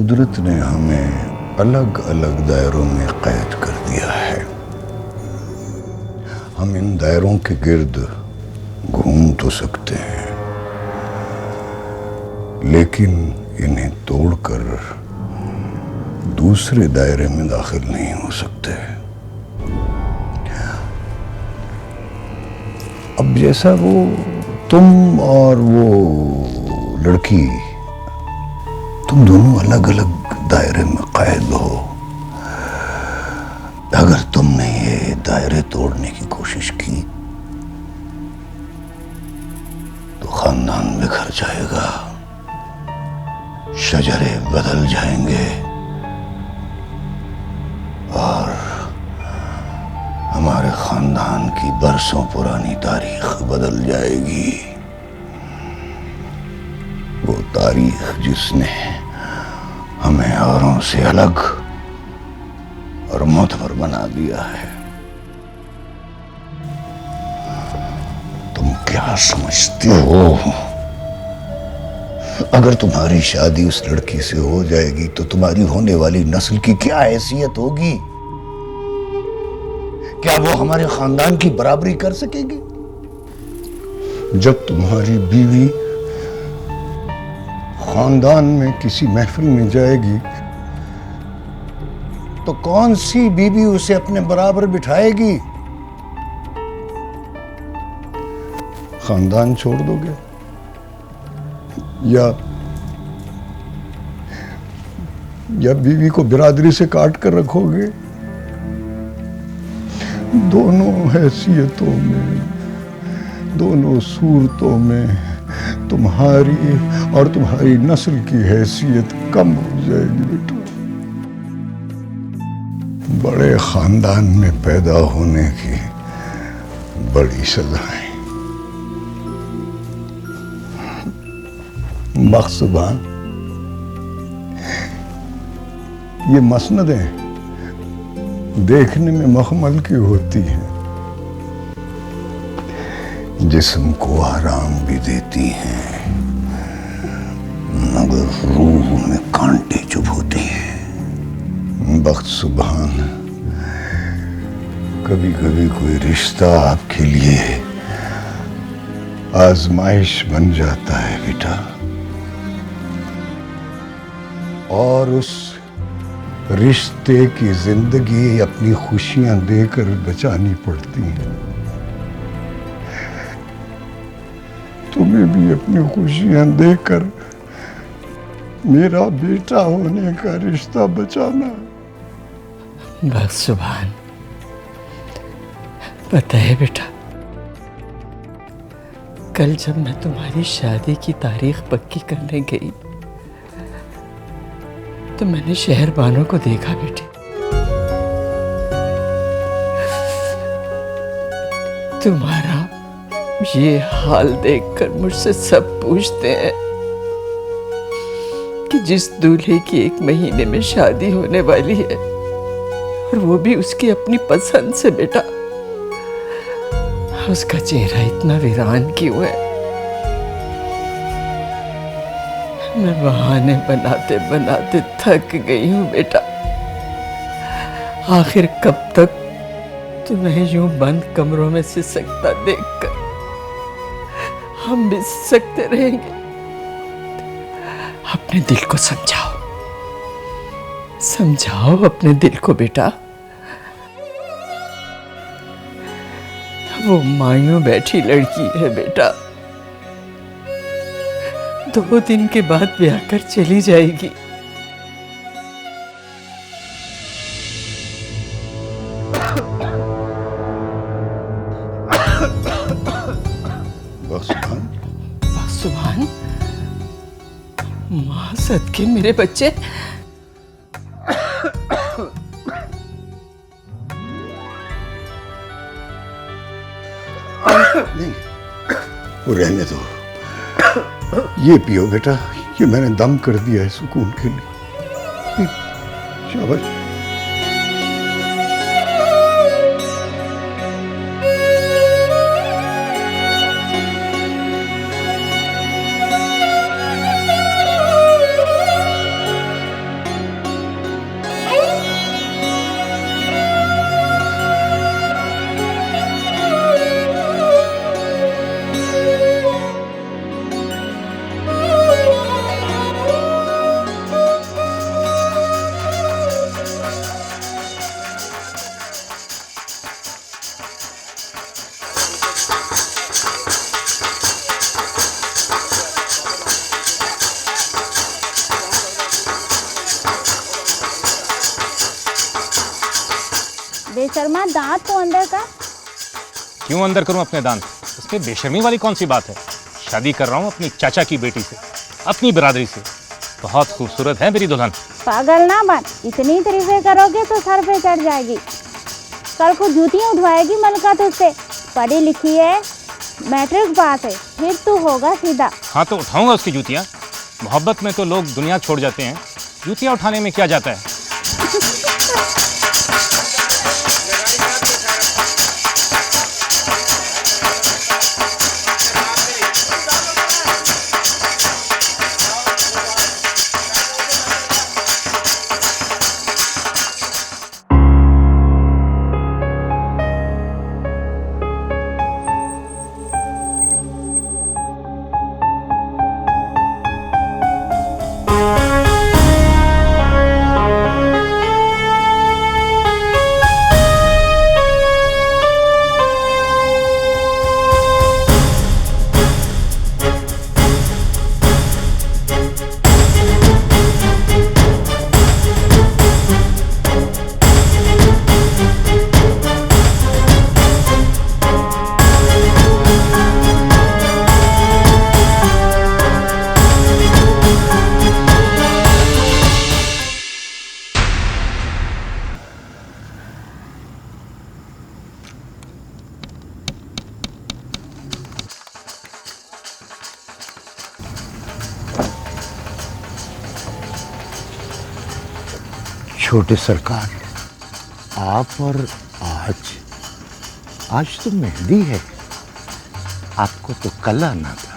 कुदरत ने हमें अलग अलग दायरों में कैद कर दिया है। हम इन दायरों के गिर्द घूम तो सकते हैं, लेकिन इन्हें तोड़कर दूसरे दायरे में दाखिल नहीं हो सकते। अब जैसा वो तुम और वो लड़की, तुम दोनों अलग अलग दायरे में कैद हो। अगर तुमने ये दायरे तोड़ने की कोशिश की तो खानदान बिखर जाएगा, शजरे बदल जाएंगे और हमारे खानदान की बरसों पुरानी तारीख बदल जाएगी। वो तारीख जिसने हमें औरों से अलग और मोतबर बना दिया है। तुम क्या समझती हो? अगर तुम्हारी शादी उस लड़की से हो जाएगी तो तुम्हारी होने वाली नस्ल की क्या हैसियत होगी? क्या वो हमारे खानदान की बराबरी कर सकेगी? जब तुम्हारी बीवी खानदान में किसी महफिल में जाएगी तो कौन सी बीवी उसे अपने बराबर बिठाएगी? खानदान छोड़ दोगे या बीवी को बिरादरी से काट कर रखोगे? दोनों हैसियतों में, दोनों सूरतों में तुम्हारी और तुम्हारी नस्ल की हैसियत कम हो जाएगी बेटा। बड़े खानदान में पैदा होने की बड़ी सजाएं। बख्शुभान, ये मसनदें देखने में मखमल की होती हैं, जिस्म को आराम भी देती हैं, मगर रूह में कांटे चुभोती हैं। बख्त सुभान, कभी कभी कोई रिश्ता आपके लिए आजमाइश बन जाता है बेटा, और उस रिश्ते की जिंदगी अपनी खुशियां देकर बचानी पड़ती हैं। तुम्हें भी अपनी खुशियां देकर मेरा बेटा होने का रिश्ता बचाना। बस सुभान, पता है बेटा, कल जब मैं तुम्हारी शादी की तारीख पक्की करने गई तो मैंने शहरबानों को देखा बेटे। तुम्हारा ये हाल देखकर मुझसे सब पूछते हैं कि जिस दूल्हे की 1 महीने में शादी होने वाली है और वो भी उसकी अपनी पसंद से बेटा, उसका चेहरा इतना वीरान क्यों है? मैं बहाने बनाते बनाते थक गई हूं बेटा। आखिर कब तक तुम्हें यूं बंद कमरों में सिसकता देखकर हम भी सिसकते रहेंगे? अपने दिल को समझाओ, समझाओ अपने दिल को बेटा। वो मायूं बैठी लड़की है बेटा, 2 दिन के बाद ब्याह कर चली जाएगी। सुभान, मां सदके मेरे बच्चे। नहीं, वो रहने दो। ये पियो बेटा, ये मैंने दम कर दिया है सुकून के लिए। शाबाश। बेशर्मा, दांत तो अंदर का। क्यों अंदर करूं अपने दांत? इसमें बेशर्मी वाली कौन सी बात है? शादी कर रहा हूं अपनी चाचा की बेटी से, अपनी बिरादरी से। बहुत खूबसूरत है मेरी दुल्हन। पागल ना बन, इतनी तारीफें करोगे तो सर पे चढ़ जाएगी। कल को जूतियां उठवाएगी मलका तुझसे। पढ़ी लिखी है, मैट्रिक पास है, फिर तू होगा सीधा। हाँ तो उठाऊंगा उसकी जूतियां। मोहब्बत में तो लोग दुनिया छोड़ जाते हैं, जूतियां उठाने में क्या जाता है? छोटे सरकार, आप और आज तो मेहंदी है, आपको तो कल आना था।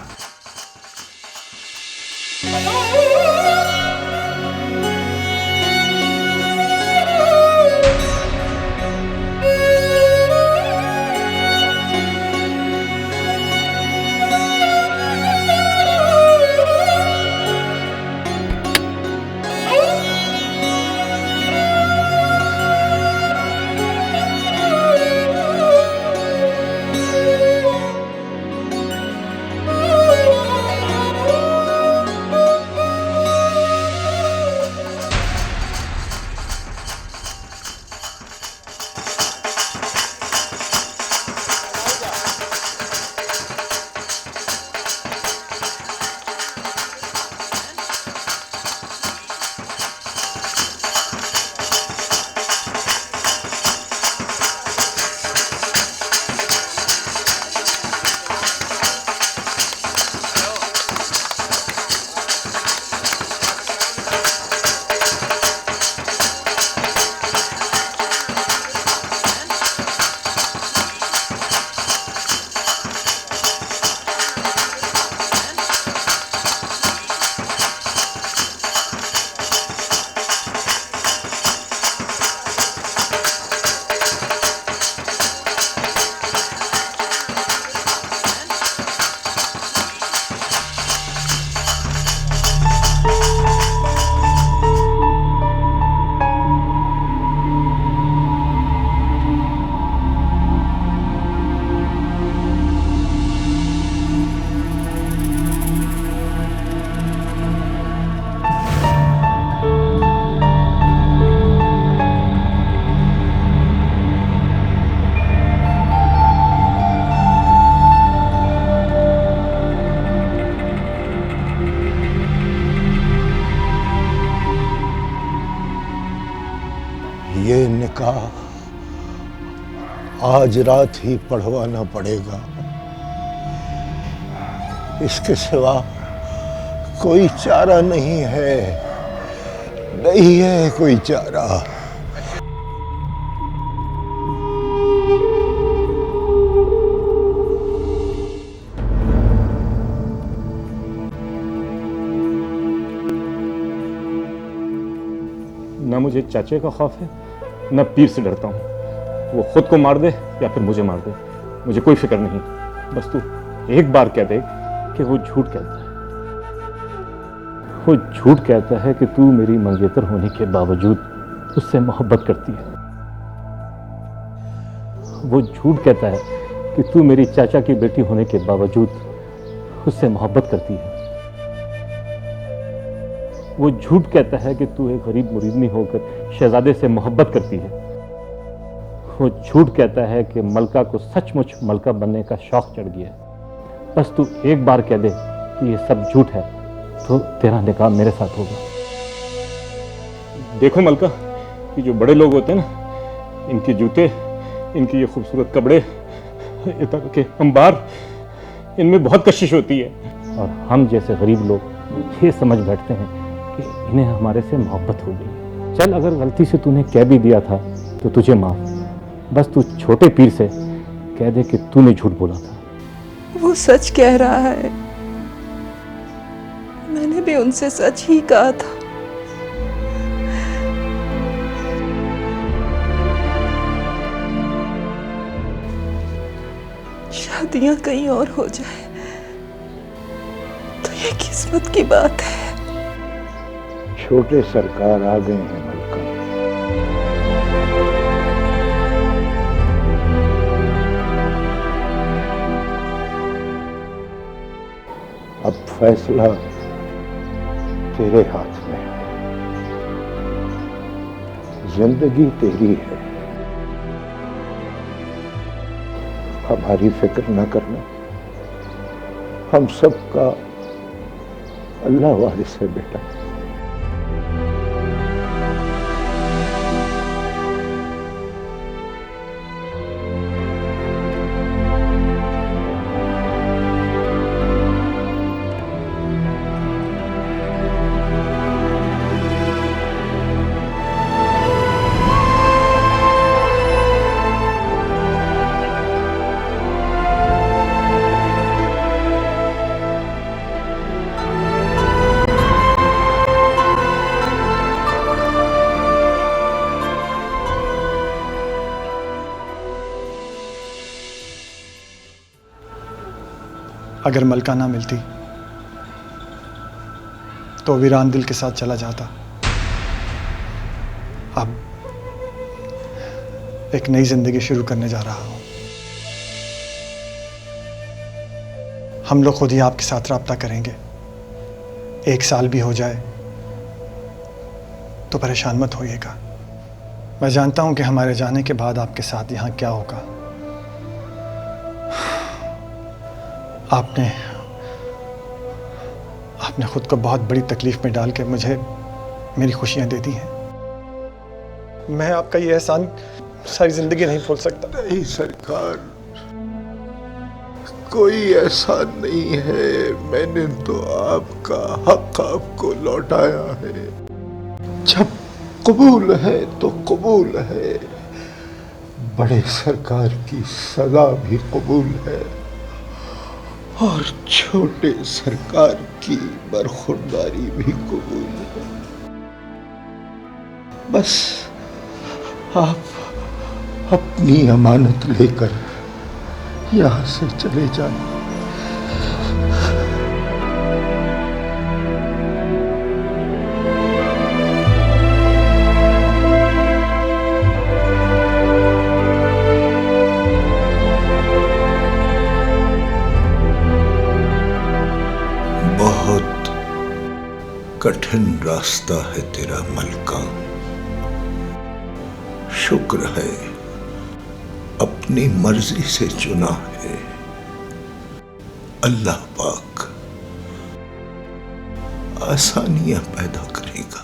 ये निकाह आज रात ही पढ़वाना पड़ेगा, इसके सिवा कोई चारा नहीं है, नहीं है कोई चारा। न मुझे चाचे का खौफ है, न पीर से डरता हूँ। वो खुद को मार दे या फिर मुझे मार दे, मुझे कोई फिक्र नहीं। बस तू एक बार कह दे कि वो झूठ कहता है। वो झूठ कहता है कि तू मेरी मंगेतर होने के बावजूद उससे मोहब्बत करती है। वो झूठ कहता है कि तू मेरी चाचा की बेटी होने के बावजूद उससे मोहब्बत करती है। वो झूठ कहता है कि तू एक गरीब मुरीदनी होकर शहजादे से मोहब्बत करती है। वो झूठ कहता है कि मलका को सचमुच मलका बनने का शौक चढ़ गया है। बस तू एक बार कह दे कि ये सब झूठ है तो तेरा निकाह मेरे साथ होगा। देखो मलका, ये जो बड़े लोग होते हैं ना, इनके जूते, इनकी ये खूबसूरत कपड़े, इतर के अंबार, इनमें बहुत कशिश होती है। और हम जैसे गरीब लोग ये समझ बैठते हैं कि इन्हें हमारे से मोहब्बत हो गई। चल, अगर गलती से तूने कह भी दिया था तो तुझे माफ। बस तू छोटे पीर से कह दे कि तूने झूठ बोला था। वो सच कह रहा है, मैंने भी उनसे सच ही कहा था। शादियां कहीं और हो जाए तो ये किस्मत की बात है। छोटे सरकार आ गए हैं मलका। अब फैसला तेरे हाथ में है। जिंदगी तेरी है, हमारी फिक्र न करना। हम सबका अल्लाह वारिस है बेटा। अगर मलका ना मिलती तो वीरान दिल के साथ चला जाता। अब एक नई जिंदगी शुरू करने जा रहा हूं। हम लोग खुद ही आपके साथ रब्ता करेंगे। 1 साल भी हो जाए तो परेशान मत होइएगा। मैं जानता हूं कि हमारे जाने के बाद आपके साथ यहां क्या होगा। आपने खुद को बहुत बड़ी तकलीफ में डाल के मुझे मेरी खुशियां दे दी हैं। मैं आपका ये एहसान सारी जिंदगी नहीं भूल सकता। नहीं सरकार, कोई एहसान नहीं है। मैंने तो आपका हक आपको लौटाया है। जब कबूल है तो कबूल है। बड़े सरकार की सजा भी कबूल है और छोटे सरकार की बरखुरदारी भी कबूल है। बस आप अपनी अमानत लेकर यहां से चले जाएं। बहुत कठिन रास्ता है तेरा मलका। शुक्र है अपनी मर्जी से चुना है। अल्लाह पाक आसानियां पैदा करेगा।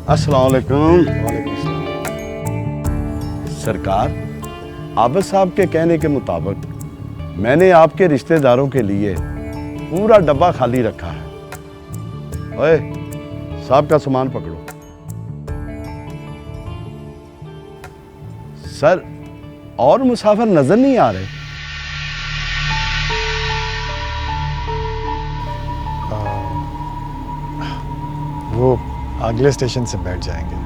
अस्सलाम वालेकुम। वालेकुम अस्सलाम। सरकार, आबिद साहब के कहने के मुताबिक मैंने आपके रिश्तेदारों के लिए पूरा डब्बा खाली रखा है। ओए, साहब का सामान पकड़ो। सर, और मुसाफिर नजर नहीं आ रहे। वो अगले स्टेशन से बैठ जाएंगे।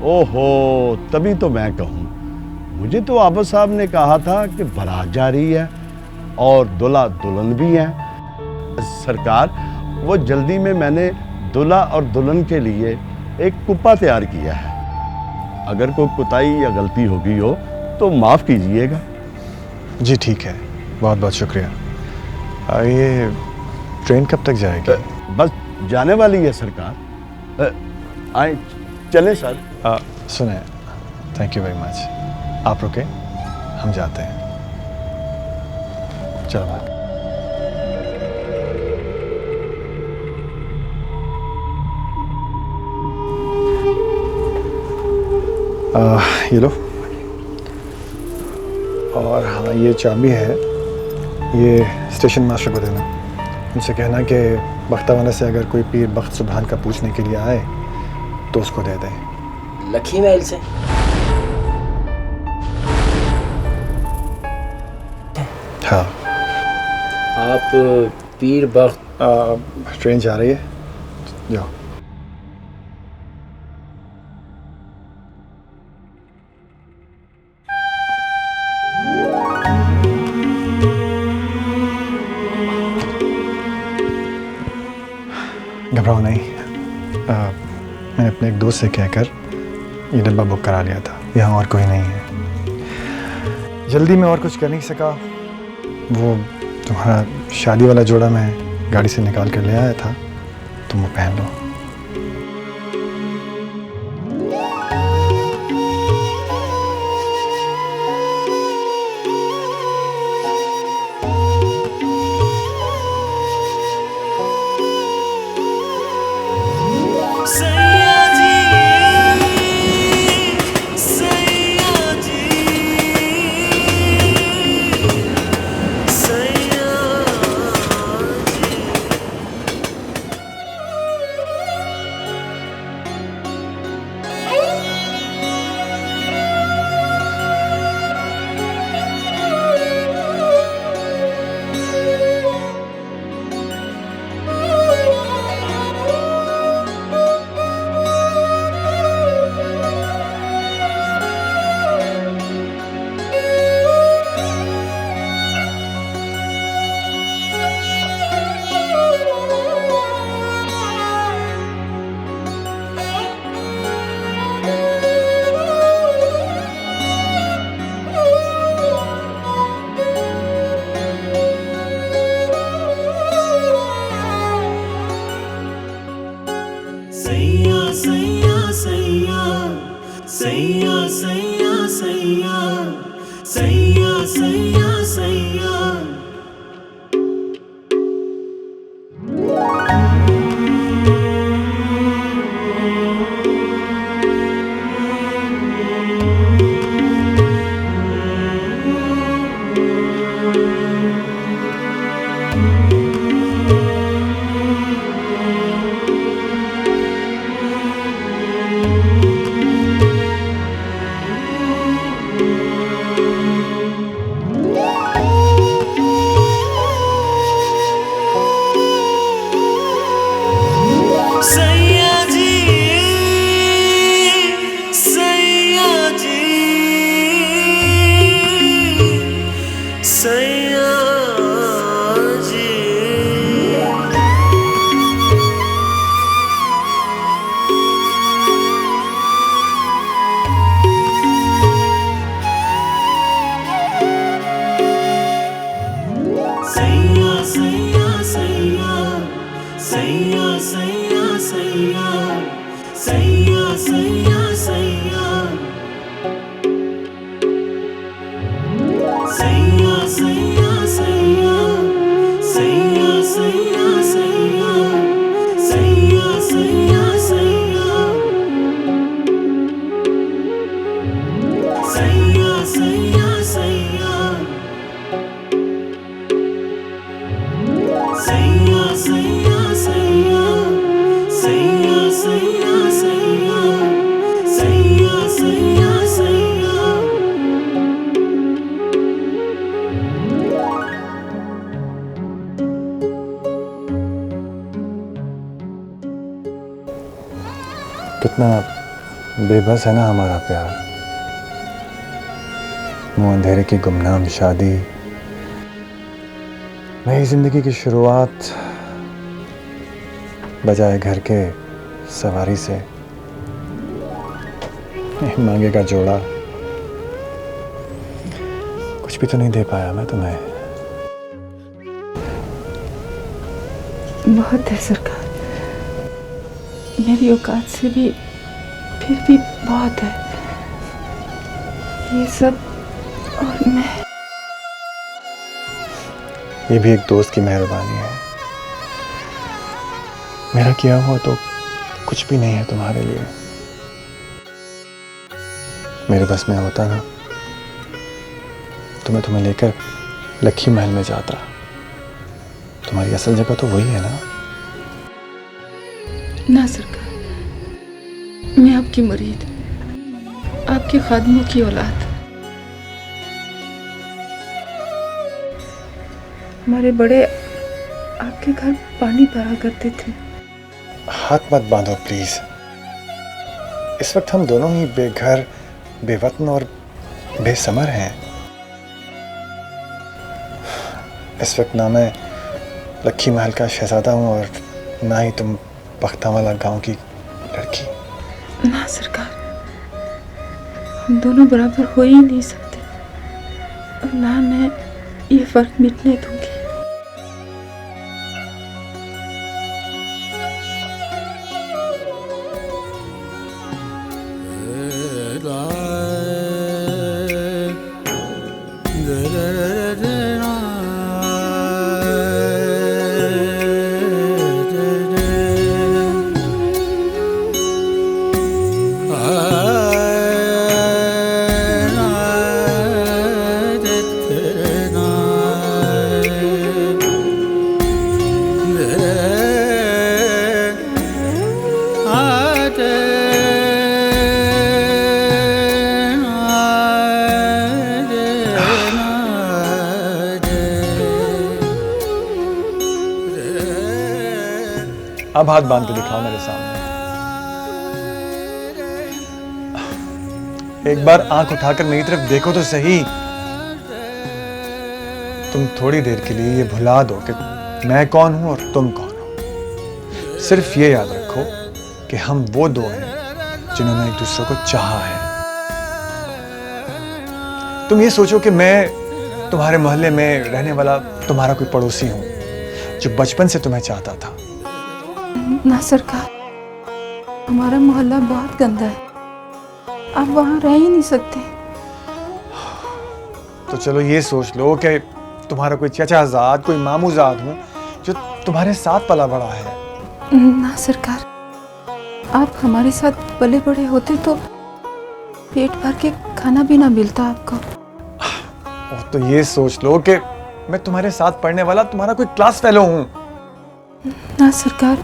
ओहो, तभी तो मैं कहूँ, मुझे तो आबिद साहब ने कहा था कि बारात जा रही है और दूल्हा दुल्हन भी है। सरकार, वो जल्दी में मैंने दूल्हा और दुल्हन के लिए एक कुप्पा तैयार किया है। अगर कोई कुताही या गलती हो गई हो तो माफ़ कीजिएगा। जी ठीक है, बहुत बहुत शुक्रिया। ये ट्रेन कब तक जाएगी? बस जाने वाली है सरकार। आए चले सर। सुने, थैंक यू वेरी मच। आप रुके, हम जाते हैं। चलो भाई। ये लो। और हाँ, ये चाबी है, ये स्टेशन मास्टर को देना। उनसे कहना कि बख्तावाना से अगर कोई पीर बख्त सुबहान का पूछने के लिए आए तो उसको दे दें। लखी महल से? हाँ। आप पीर बख्त? ट्रेन जा रही है, जाओ। घबराओ नहीं। मैंने अपने एक दोस्त से कहकर ये डब्बा बुक करा लिया था। यहाँ और कोई नहीं है। जल्दी में और कुछ कर नहीं सका। वो तुम्हारा शादी वाला जोड़ा मैं गाड़ी से निकाल कर ले आया था, तुम वो पहन लो। कितना बेबस है ना हमारा प्यार। वो अंधेरे की गुमनाम शादी, नई जिंदगी की शुरुआत, बजाय घर के सवारी से मांगे का जोड़ा। कुछ भी तो नहीं दे पाया मैं तुम्हें। बहुत है सरकार, मेरी औकात से भी फिर भी बहुत है ये सब। और मैं, ये भी एक दोस्त की मेहरबानी है। मेरा किया हुआ तो कुछ भी नहीं है तुम्हारे लिए। मेरे बस में होता ना तो मैं तुम्हें लेकर लक्की महल में जाता। तुम्हारी असल जगह तो वही है ना। ना सरकार, मैं आपकी मुरीद, आपके खादमों की औलाद। हमारे बड़े आपके घर पानी भरा करते थे। हाथ मत बांधो प्लीज। इस वक्त हम दोनों ही बेघर, बेवतन और बेसमर हैं। इस वक्त ना मैं लक्की महल का शहजादा हूँ और ना ही तुम बख्तावाला गांव की लड़की। ना सरकार, हम दोनों बराबर हो ही नहीं सकते और ना मैं ये फर्क मिटने दूंगी। अब हाथ बांध के दिखाओ मेरे सामने। एक बार आंख उठाकर मेरी तरफ देखो तो सही। तुम थोड़ी देर के लिए ये भुला दो कि मैं कौन हूं और तुम कौन हो। सिर्फ ये याद रखो कि हम वो दो हैं जिन्होंने एक दूसरे को चाहा है। तुम ये सोचो कि मैं तुम्हारे मोहल्ले में रहने वाला तुम्हारा कोई पड़ोसी हूं जो बचपन से तुम्हें चाहता था। ना सरकार, हमारा मोहल्ला बहुत गंदा है, आप वहां रह ही नहीं सकते। तो चलो ये सोच लो कि तुम्हारा कोई चचाजाद, कोई मामूजाद हूं जो तुम्हारे साथ पला बड़ा है। ना सरकार, आप हमारे साथ पले बड़े होते तो पेट भर के खाना भी ना मिलता आपको। तो ये सोच लो कि मैं तुम्हारे साथ पढ़ने वाला तुम्हारा कोई क्लास फेलो हूं। ना सरकार,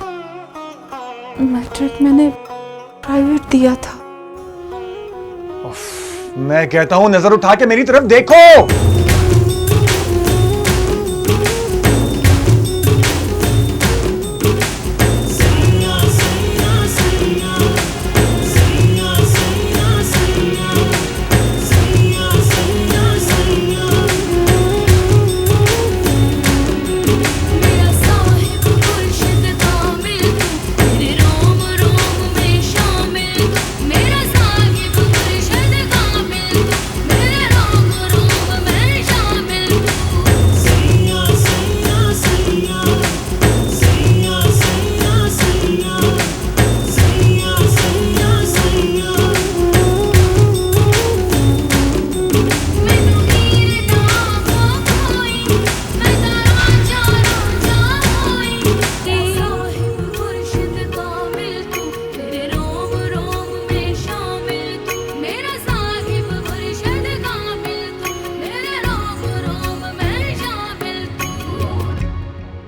मैट्रिक मैंने प्राइवेट दिया था। मैं कहता हूं नजर उठा के मेरी तरफ देखो।